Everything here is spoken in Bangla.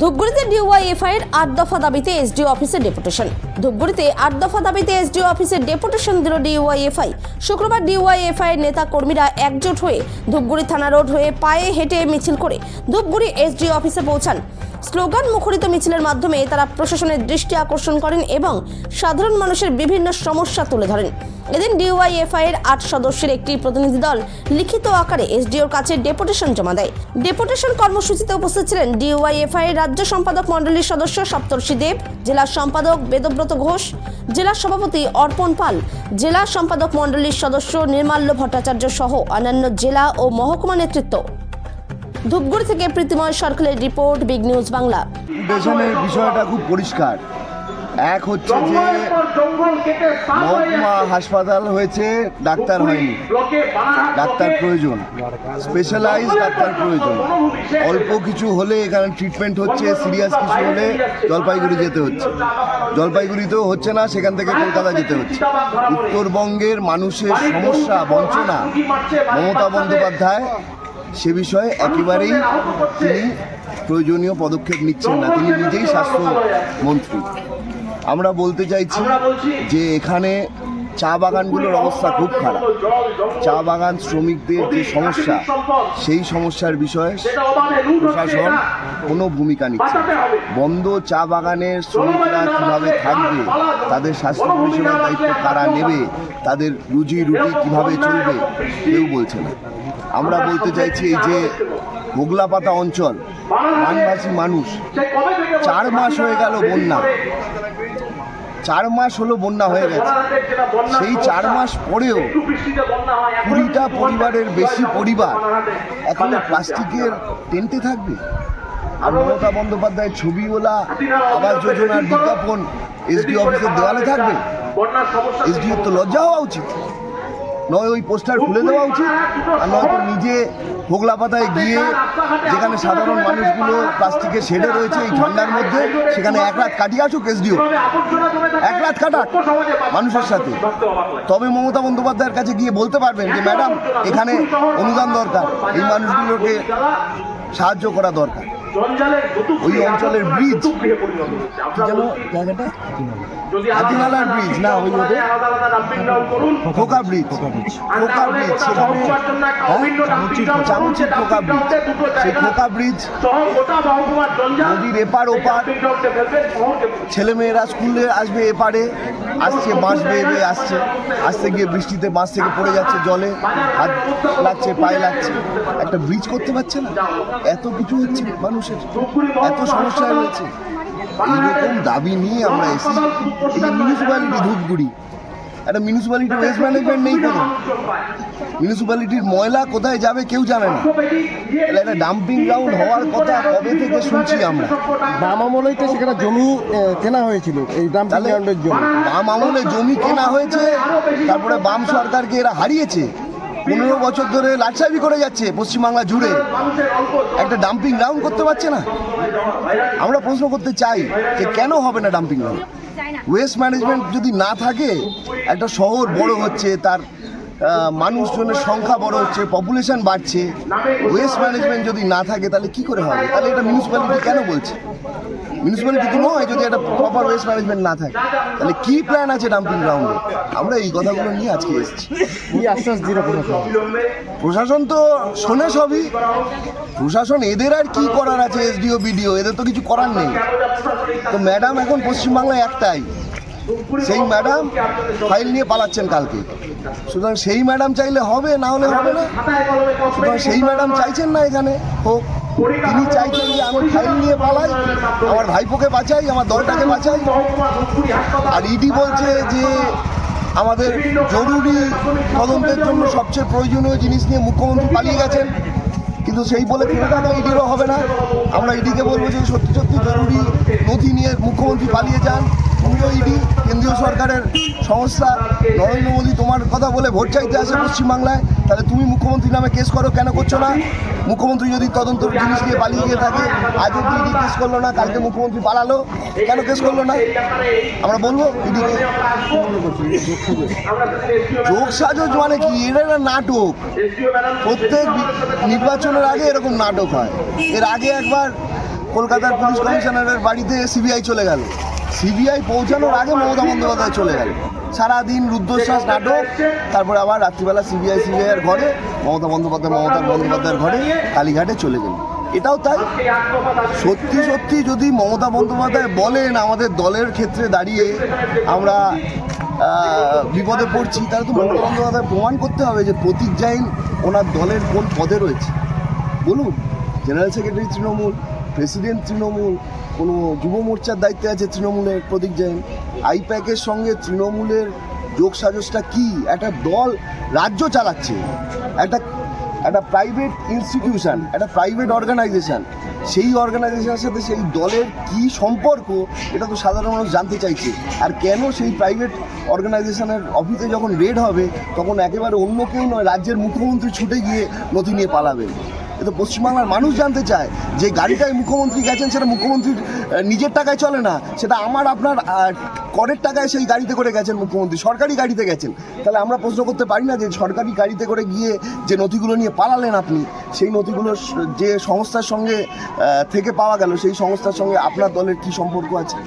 ধূপগুড়িতে ডিওয়াইএফআই এর 8 দফা দাবিতে এসডিও অফিসে ডেপুটেশন। ধূপগুড়িতে 8 দফা দাবিতে এসডিও অফিসে ডেপুটেশন দিল ডিওয়াইএফআই। শুক্রবার ডিওয়াইএফআই এর নেতা কর্মীরা একজোট হয়ে ধূপগুড়ি থানা রোড হয়ে পায়ে হেঁটে মিছিল করে ধূপগুড়ি এসডিও অফিসে পৌঁছান। স্লোগান মুখরিত মিছিলের মাধ্যমে তারা প্রশাসনের দৃষ্টি আকর্ষণ করেন এবং সাধারণ মানুষের বিভিন্ন সমস্যা তুলে ধরেন। এদিন ডিওয়াইএফআই এর 8 সদস্যের একটি প্রতিনিধি দল লিখিত আকারে এসডিওর কাছে ডেপুটেশন জমা দেয়। ডেপুটেশন কর্মসূচিতে উপস্থিত ছিলেন ডিওয়াইএফআই এর রাজ্য সম্পাদক মণ্ডলীর সদস্য সপ্তর্ষি দেব, জেলা সম্পাদক বেদব্রত ঘোষ, জেলা সভাপতি অর্পণ পাল, জেলা সম্পাদক মণ্ডলীর সদস্য নির্মাল্য ভট্টাচার্য সহ অন্যান্য জেলা ও মহকুমা নেতৃত্ব। ধূপগুড়ি থেকে প্রীতিময় সরকারের রিপোর্ট, বিগ নিউজ বাংলা। ডেপুটেশনের বিষয়টা খুব পরিষ্কার। এক হচ্ছে যে মহকুমা হাসপাতাল হয়েছে, ডাক্তার হয়নি, ডাক্তার প্রয়োজন, স্পেশালাইজ ডাক্তার প্রয়োজন। অল্প কিছু হলে এখানে ট্রিটমেন্ট হচ্ছে, সিরিয়াস কিছু হলে জলপাইগুড়ি যেতে হচ্ছে, জলপাইগুড়িতেও হচ্ছে না, সেখান থেকে কলকাতা যেতে হচ্ছে। উত্তরবঙ্গের মানুষের সমস্যা বঞ্চনা মমতা বন্দ্যোপাধ্যায় সে বিষয়ে একেবারেই তিনি প্রয়োজনীয় পদক্ষেপ নিচ্ছেন না। তিনি নিজেই স্বাস্থ্যমন্ত্রী। আমরা বলতে চাইছি যে এখানে চা বাগানগুলোর অবস্থা খুব খারাপ। চা বাগান শ্রমিকদের যে সমস্যা, সেই সমস্যার বিষয়ে প্রশাসন কোনো ভূমিকা নিচ্ছে না। বন্ধ চা বাগানের শ্রমিকরা কীভাবে থাকবে, তাদের স্বাস্থ্য পরিষেবার দায়িত্ব কারা নেবে, তাদের রুজি রুটি কীভাবে চলবে, কেউ বলছে না। আমরা বলতে চাইছি এই যে হোগলাপাতা অঞ্চল, বানভাসী মানুষ, 4 মাস হয়ে গেল বন্যা, 4 মাস হলো বন্যা হয়ে গেছে। সেই 4 মাস পরেও 20টা পরিবারের বেশি পরিবার এখনো প্লাস্টিকের টেন্টে থাকবে। আর মমতা বন্দ্যোপাধ্যায়ের ছবিওয়ালা আবাস যোজনার বিজ্ঞাপন এসডিও অফিসের দেওয়ালে থাকবে। এসডিওর তো লজ্জা হওয়া উচিত, নয় ওই পোস্টার খুলে দেওয়া উচিত, আর নয়তো নিজে হোগলাপাতায় গিয়ে যেখানে সাধারণ মানুষগুলো প্লাস্টিকের শেডে রয়েছে এই ঠান্ডার মধ্যে, সেখানে 1 রাত কাটিয়ে আসুক এসডিও, 1 রাত কাটাক মানুষের সাথে। তবে মমতা বন্দ্যোপাধ্যায়ের কাছে গিয়ে বলতে পারবেন যে ম্যাডাম এখানে অনুদান দরকার, এই মানুষগুলোকে সাহায্য করা দরকার। ওই অঞ্চলের ব্রিজ যেন জায়গাটা হাতিনালার ব্রিজ না, ওই খোকা ব্রিজ, খোকা ব্রিজ, চামুচির খোকা ব্রিজ, সেই খোকা ব্রিজ নদীর এপার ওপার, ছেলেমেয়েরা স্কুলে আসবে এপারে, আসছে বাঁশ বেয়ে বেয়ে আসছে, আসতে গিয়ে বৃষ্টিতে বাঁশ থেকে পড়ে যাচ্ছে, জলে হাত লাগছে, পায়ে লাগছে, একটা ব্রিজ করতে পারছে না। এত কিছু হচ্ছে মানুষের, এত সমস্যা রয়েছে। এইরকম দাবি নিয়ে আমরা এসেছি। এই যে মিউনিসিপ্যালিটি ধূপগুড়ি, একটা মিউনিসিপ্যালিটি ওয়েস্ট ম্যানেজমেন্ট নেই কোনো, মিউনিসিপ্যালিটির ময়লা কোথায় যাবে কেউ জানে না। তাহলে একটা ডাম্পিং গ্রাউন্ড হওয়ার কথা কবে থেকে শুনছি আমরা। বাম আমলেই তো সেখানে জমি কেনা হয়েছিল এই ডাম্পিং গ্রাউন্ডের জন্য। বাম আমলে জমি কেনা হয়েছে, তারপরে বাম সরকারকে এরা হারিয়েছে। 15 বছর ধরে লাটসাবি করে যাচ্ছে পশ্চিমবাংলা জুড়ে, একটা ডাম্পিং গ্রাউন্ড করতে পারছে না। আমরা প্রশ্ন করতে চাই যে কেন হবে না ডাম্পিং গ্রাউন্ড? ওয়েস্ট ম্যানেজমেন্ট যদি না থাকে, একটা শহর বড় হচ্ছে, তার মানুষজনের সংখ্যা বড় হচ্ছে, পপুলেশন বাড়ছে, ওয়েস্ট ম্যানেজমেন্ট যদি না থাকে তাহলে কি করে হবে? তাহলে এটা মিউনিসিপ্যালিটি কেন বলছে? মিউনিসিপ্যালিটি তো নয় যদি একটা প্রপার ওয়েস্ট ম্যানেজমেন্ট না থাকে। তাহলে কি প্ল্যান আছে ডাম্পিং গ্রাউন্ডে? আমরা এই কথাগুলো নিয়ে আজকে এসেছি। কি আশ্বাস দিল প্রশাসন? প্রশাসন তো শোনে সবই। প্রশাসন এদের আর কি করার আছে? এসডিও বিডিও এদের তো কিছু করার নেই। তো ম্যাডাম এখন পশ্চিমবাংলায় একটাই, সেই ম্যাডাম ফাইল নিয়ে পালাচ্ছেন কালকে। সুতরাং সেই ম্যাডাম চাইলে হবে, না হলে হবে না। সুতরাং সেই ম্যাডাম চাইছেন না এখানে হোক, তিনি চাইছেন যে আমি ফাইল নিয়ে পালাই, আমার ভাইপোকে বাঁচাই, আমার দলটাকে বাঁচাই। আর ইডি বলছে যে আমাদের জরুরি তদন্তের জন্য সবচেয়ে প্রয়োজনীয় জিনিস নিয়ে মুখ্যমন্ত্রী পালিয়ে গেছেন, কিন্তু সেই বলে ফেলে টাকা ইডিরও হবে না। আমরা ইডিকে বলবো যে সত্যি সত্যি জরুরি নথি নিয়ে মুখ্যমন্ত্রী পালিয়ে যান। তুমিও ইডি, কেন্দ্রীয় সরকারের সংস্থা, নরেন্দ্র মোদী তোমার কথা বলে ভোট চাইতে আসে পশ্চিমবাংলায়, তাহলে তুমি মুখ্যমন্ত্রী নামে কেস করো, কেন করছো না? মুখ্যমন্ত্রী যদি তদন্তের জিনিস নিয়ে পালিয়ে গিয়ে থাকে, আজ অব্দি ইডি কেস করলো না, কালকে মুখ্যমন্ত্রী পালালো, কেন কেস করলো না? আমরা বলবো ইডিকে। যোগ সাজস মানে কি? এটা একটা নাটক। প্রত্যেক নির্বাচনের আগে এরকম নাটক হয়। এর আগে একবার কলকাতার পুলিশ কমিশনারের বাড়িতে সিবিআই চলে গেল, সিবিআই পৌঁছানোর আগে মমতা বন্দ্যোপাধ্যায় চলে গেল। সারাদিন রুদ্ধশ্বাস নাটক, তারপরে আবার রাত্রিবেলা সিবিআইয়ের ঘরে মমতা বন্দ্যোপাধ্যায়ের ঘরে কালীঘাটে চলে গেল। এটাও তাই। সত্যি সত্যি যদি মমতা বন্দ্যোপাধ্যায় বলেন আমাদের দলের ক্ষেত্রে দাঁড়িয়ে আমরা বিপদে পড়ছি, তাহলে তো মমতা বন্দ্যোপাধ্যায় প্রমাণ করতে হবে যে প্রতীক জৈন ওনার দলের কোন পদে রয়েছে। বলুন, general secretary Trinamool, president Trinamool, কোনো যুব মোর্চার দায়িত্বে আছে তৃণমূলের প্রতীক জৈন। আইপ্যাকের সঙ্গে তৃণমূলের যোগসাজশটা কী? একটা দল রাজ্য চালাচ্ছে, একটা প্রাইভেট ইনস্টিটিউশন, একটা প্রাইভেট অর্গানাইজেশন, সেই অর্গানাইজেশনের সাথে সেই দলের কি সম্পর্ক এটা তো সাধারণ মানুষ জানতে চাইছে। আর কেন সেই প্রাইভেট অর্গানাইজেশনের অফিসে যখন রেড হবে তখন একেবারে অন্য কেউ নয়, রাজ্যের মুখ্যমন্ত্রী ছুটে গিয়ে নথি নিয়ে পালাবেন। এটা পশ্চিমবাংলার মানুষ জানতে চায় যে গাড়িটায় মুখ্যমন্ত্রী গেছেন সেটা মুখ্যমন্ত্রীর নিজের টাকায় চলে না, সেটা আমার আপনার করের টাকায় সেই গাড়িতে করে গেছেন মুখ্যমন্ত্রী, সরকারি গাড়িতে গেছেন। তাহলে আমরা প্রশ্ন করতে পারি না যে সরকারি গাড়িতে করে গিয়ে যে নথিগুলো নিয়ে পালালেন আপনি, সেই নথিগুলো যে সংস্থার সঙ্গে থেকে পাওয়া গেল সেই সংস্থার সঙ্গে আপনার দলের কি সম্পর্ক আছে?